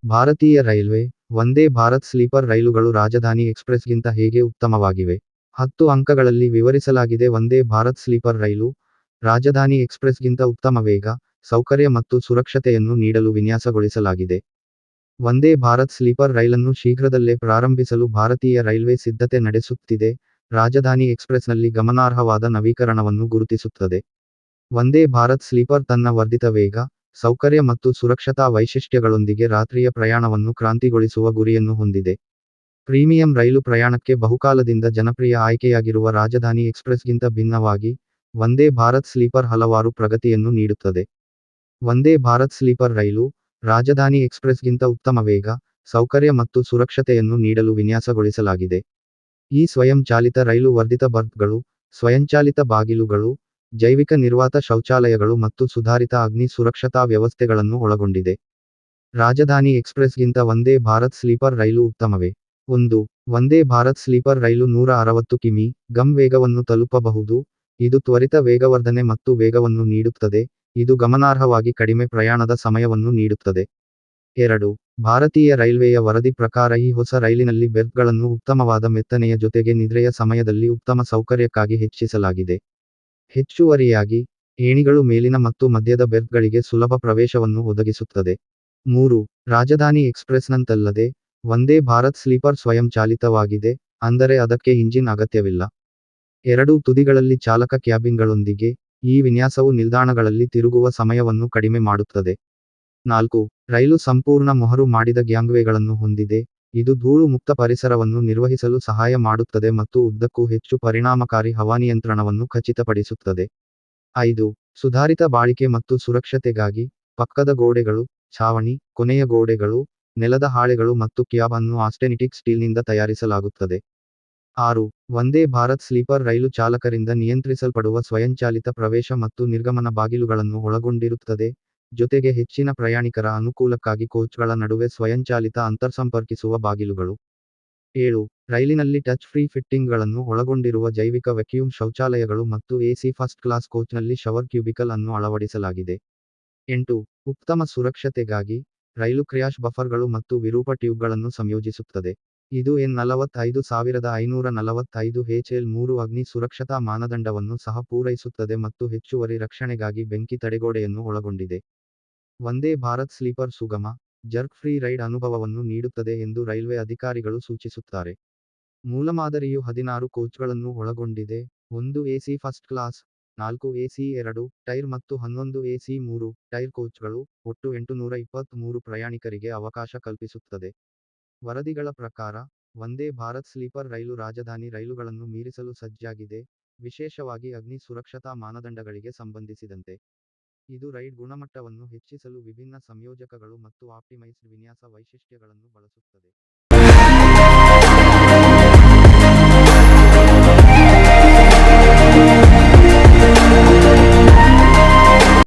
ಭಾರತೀಯ railway Vande Bharat sleeper ರೈಲುಗಳು ರಾಜಧಾನಿ ಎಕ್ಸ್‌ಪ್ರೆಸ್‌ಗಿಂತ ಹೇಗೆ ಉತ್ತಮವಾಗಿವೆ? 10 ಅಂಕಗಳಲ್ಲಿ ವಿವರಿಸಲಾಗಿದೆ. ವಂದೇ ಭಾರತ್ ಸ್ಲೀಪರ್ ರೈಲು ರಾಜಧಾನಿ ಎಕ್ಸ್‌ಪ್ರೆಸ್‌ಗಿಂತ ಉತ್ತಮ ವೇಗ, ಸೌಕರ್ಯ ಮತ್ತು ಸುರಕ್ಷತೆಯನ್ನು ನೀಡಲು ವಿನ್ಯಾಸಗೊಳಿಸಲಾಗಿದೆ. ವಂದೇ ಭಾರತ್ ಸ್ಲೀಪರ್ ರೈಲನ್ನು ಶೀಘ್ರದಲ್ಲೇ ಪ್ರಾರಂಭಿಸಲು ಭಾರತೀಯ ರೈಲ್ವೆ ಸಿದ್ಧತೆ ನಡೆಸುತ್ತಿದೆ. ರಾಜಧಾನಿ ಎಕ್ಸ್‌ಪ್ರೆಸ್‌ನಲ್ಲಿ ಗಮನಾರ್ಹವಾದ ನವೀಕರಣವನ್ನು ಗುರುತಿಸುತ್ತದೆ. ವಂದೇ ಭಾರತ್ ಸ್ಲೀಪರ್ ತನ್ನ ವರ್ಧಿತ ವೇಗ, ಸೌಕರ್ಯ ಮತ್ತು ಸುರಕ್ಷತಾ ವೈಶಿಷ್ಟ್ಯಗಳೊಂದಿಗೆ ರಾತ್ರಿಯ ಪ್ರಯಾಣವನ್ನು ಕ್ರಾಂತಿಗೊಳಿಸುವ ಗುರಿಯನ್ನು ಹೊಂದಿದೆ. ಪ್ರೀಮಿಯಂ ರೈಲು ಪ್ರಯಾಣಕ್ಕೆ ಬಹುಕಾಲದಿಂದ ಜನಪ್ರಿಯ ಆಯ್ಕೆಯಾಗಿರುವ ರಾಜಧಾನಿ ಎಕ್ಸ್‌ಪ್ರೆಸ್‌ಗಿಂತ ಭಿನ್ನವಾಗಿ, ವಂದೇ ಭಾರತ್ ಸ್ಲೀಪರ್ ಹಲವಾರು ಪ್ರಗತಿಯನ್ನು ನೀಡುತ್ತದೆ. ವಂದೇ ಭಾರತ್ ಸ್ಲೀಪರ್ ರೈಲು ರಾಜಧಾನಿ ಎಕ್ಸ್‌ಪ್ರೆಸ್‌ಗಿಂತ ಉತ್ತಮ ವೇಗ, ಸೌಕರ್ಯ ಮತ್ತು ಸುರಕ್ಷತೆಯನ್ನು ನೀಡಲು ವಿನ್ಯಾಸಗೊಳಿಸಲಾಗಿದೆ. ಈ ಸ್ವಯಂಚಾಲಿತ ರೈಲು ವರ್ಧಿತ ಬರ್ತ್ಗಳು, ಸ್ವಯಂಚಾಲಿತ ಬಾಗಿಲುಗಳು, ಜೈವಿಕ ನಿರ್ವಾತ ಶೌಚಾಲಯಗಳು ಮತ್ತು ಸುಧಾರಿತ ಅಗ್ನಿ ಸುರಕ್ಷತಾ ವ್ಯವಸ್ಥೆಗಳನ್ನು ಒಳಗೊಂಡಿದೆ. ರಾಜಧಾನಿ ಎಕ್ಸ್‌ಪ್ರೆಸ್‌ಗಿಂತ ವಂದೇ ಭಾರತ್ ಸ್ಲೀಪರ್ ರೈಲು ಉತ್ತಮವೇ? 1. ವಂದೇ ಭಾರತ್ ಸ್ಲೀಪರ್ ರೈಲು 160 ಕಿ.ಮೀ/ಗಂ ವೇಗವನ್ನು ತಲುಪಬಹುದು. ಇದು ತ್ವರಿತ ವೇಗವರ್ಧನೆ ಮತ್ತು ವೇಗವನ್ನು ನೀಡುತ್ತದೆ, ಇದು ಗಮನಾರ್ಹವಾಗಿ ಕಡಿಮೆ ಪ್ರಯಾಣದ ಸಮಯವನ್ನು ನೀಡುತ್ತದೆ. 2. ಭಾರತೀಯ ರೈಲ್ವೆಯ ವರದಿ ಪ್ರಕಾರ ಈ ಹೊಸ ರೈಲಿನಲ್ಲಿ ಬೆರ್ತ್ಗಳನ್ನು ಉತ್ತಮವಾದ ಮೆತ್ತನೆಯ ಜೊತೆಗೆ ನಿದ್ರೆಯ ಸಮಯದಲ್ಲಿ ಉತ್ತಮ ಸೌಕರ್ಯಕ್ಕಾಗಿ ಹೆಚ್ಚಿಸಲಾಗಿದೆ. ಹೆಚ್ಚುವರಿಯಾಗಿ, ಏಣಿಗಳು ಮೇಲಿನ ಮತ್ತು ಮಧ್ಯದ ಬೆರ್ತ್ಗಳಿಗೆ ಸುಲಭ ಪ್ರವೇಶವನ್ನು ಒದಗಿಸುತ್ತದೆ. 3. ರಾಜಧಾನಿ ಎಕ್ಸ್‌ಪ್ರೆಸ್‌ನಂತಲ್ಲದೆ, ವಂದೇ ಭಾರತ್ ಸ್ಲೀಪರ್ ಸ್ವಯಂಚಾಲಿತವಾಗಿದೆ, ಅಂದರೆ ಅದಕ್ಕೆ ಇಂಜಿನ್ ಅಗತ್ಯವಿಲ್ಲ. ಎರಡೂ ತುದಿಗಳಲ್ಲಿ ಚಾಲಕ ಕ್ಯಾಬಿನ್ಗಳೊಂದಿಗೆ, ಈ ವಿನ್ಯಾಸವು ನಿಲ್ದಾಣಗಳಲ್ಲಿ ತಿರುಗುವ ಸಮಯವನ್ನು ಕಡಿಮೆ ಮಾಡುತ್ತದೆ. 4. ರೈಲು ಸಂಪೂರ್ಣ ಮೊಹರು ಮಾಡಿದ ಗ್ಯಾಂಗ್ವೇಗಳನ್ನು ಹೊಂದಿದೆ, ಇದು ಧೂಳು ಮುಕ್ತ ಪರಿಸರವನ್ನು ನಿರ್ವಹಿಸಲು ಸಹಾಯ ಮಾಡುತ್ತದೆ ಮತ್ತು ಉದ್ದಕ್ಕೂ ಹೆಚ್ಚು ಪರಿಣಾಮಕಾರಿ ಹವಾನಿಯಂತ್ರಣವನ್ನು ಖಚಿತಪಡಿಸುತ್ತದೆ. 5. ಸುಧಾರಿತ ಬಾಳಿಕೆ ಮತ್ತು ಸುರಕ್ಷತೆಗಾಗಿ, ಪಕ್ಕದ ಗೋಡೆಗಳು, ಛಾವಣಿ, ಕೊನೆಯ ಗೋಡೆಗಳು, ನೆಲದ ಹಾಳೆಗಳು ಮತ್ತು ಕ್ಯಾಬ್ ಅನ್ನು ಆಸ್ಟೆನಿಟಿಕ್ ಸ್ಟೀಲ್ನಿಂದ ತಯಾರಿಸಲಾಗುತ್ತದೆ. 6. ವಂದೇ ಭಾರತ್ ಸ್ಲೀಪರ್ ರೈಲು ಚಾಲಕರಿಂದ ನಿಯಂತ್ರಿಸಲ್ಪಡುವ ಸ್ವಯಂಚಾಲಿತ ಪ್ರವೇಶ ಮತ್ತು ನಿರ್ಗಮನ ಬಾಗಿಲುಗಳನ್ನು ಒಳಗೊಂಡಿರುತ್ತದೆ, ಜೊತೆಗೆ ಹೆಚ್ಚಿನ ಪ್ರಯಾಣಿಕರ ಅನುಕೂಲಕ್ಕಾಗಿ ಕೋಚ್ಗಳ ನಡುವೆ ಸ್ವಯಂಚಾಲಿತ ಅಂತರ್ಸಂಪರ್ಕಿಸುವ ಬಾಗಿಲುಗಳು. 7. ರೈಲಿನಲ್ಲಿ ಟಚ್ ಫ್ರೀ ಫಿಟ್ಟಿಂಗ್ಗಳನ್ನು ಒಳಗೊಂಡಿರುವ ಜೈವಿಕ ವ್ಯಾಕ್ಯೂಮ್ ಶೌಚಾಲಯಗಳು ಮತ್ತು ಎಸಿ ಫಸ್ಟ್ ಕ್ಲಾಸ್ ಕೋಚ್ನಲ್ಲಿ ಶವರ್ ಕ್ಯೂಬಿಕಲ್ ಅನ್ನು ಅಳವಡಿಸಲಾಗಿದೆ. 8. ಉತ್ತಮ ಸುರಕ್ಷತೆಗಾಗಿ, ರೈಲು ಕ್ರ್ಯಾಶ್ ಬಫರ್ಗಳು ಮತ್ತು ವಿರೂಪ ಟ್ಯೂಬ್ಗಳನ್ನು ಸಂಯೋಜಿಸುತ್ತದೆ. ಇದು EN45545 HL3 ಅಗ್ನಿ ಸುರಕ್ಷತಾ ಮಾನದಂಡವನ್ನು ಸಹ ಪೂರೈಸುತ್ತದೆ ಮತ್ತು ಹೆಚ್ಚುವರಿ ರಕ್ಷಣೆಗಾಗಿ ಬೆಂಕಿ ತಡೆಗೋಡೆಯನ್ನು ಒಳಗೊಂಡಿದೆ. ವಂದೇ ಭಾರತ್ ಸ್ಲೀಪರ್ ಸುಗಮ, ಜರ್ಕ್ ಫ್ರೀ ರೈಡ್ ಅನುಭವವನ್ನು ನೀಡುತ್ತದೆ ಎಂದು ರೈಲ್ವೆ ಅಧಿಕಾರಿಗಳು ಸೂಚಿಸುತ್ತಾರೆ. ಮೂಲಮಾದರಿಯು 16 ಕೋಚ್ಗಳನ್ನು ಒಳಗೊಂಡಿದೆ, 1 AC first class, 4 AC 2 tyre ಮತ್ತು 11 ಎಸಿ 3 ಟೈರ್ ಕೋಚ್ಗಳು, ಒಟ್ಟು 823 ಪ್ರಯಾಣಿಕರಿಗೆ ಅವಕಾಶ ಕಲ್ಪಿಸುತ್ತದೆ. ವರದಿಗಳ ಪ್ರಕಾರ, ವಂದೇ ಭಾರತ್ ಸ್ಲೀಪರ್ ರೈಲು ರಾಜಧಾನಿ ರೈಲುಗಳನ್ನು ಮೀರಿಸಲು ಸಜ್ಜಾಗಿದೆ, ವಿಶೇಷವಾಗಿ ಅಗ್ನಿ ಸುರಕ್ಷತಾ ಮಾನದಂಡಗಳಿಗೆ ಸಂಬಂಧಿಸಿದಂತೆ. ಇದು ರೈಡ್ ಗುಣಮಟ್ಟವನ್ನು ಹೆಚ್ಚಿಸಲು ವಿಭಿನ್ನ ಸಂಯೋಜಕಗಳು ಮತ್ತು ಆಪ್ಟಿಮೈಸ್ಡ್ ವಿನ್ಯಾಸ ವೈಶಿಷ್ಟ್ಯಗಳನ್ನು ಬಳಸುತ್ತದೆ.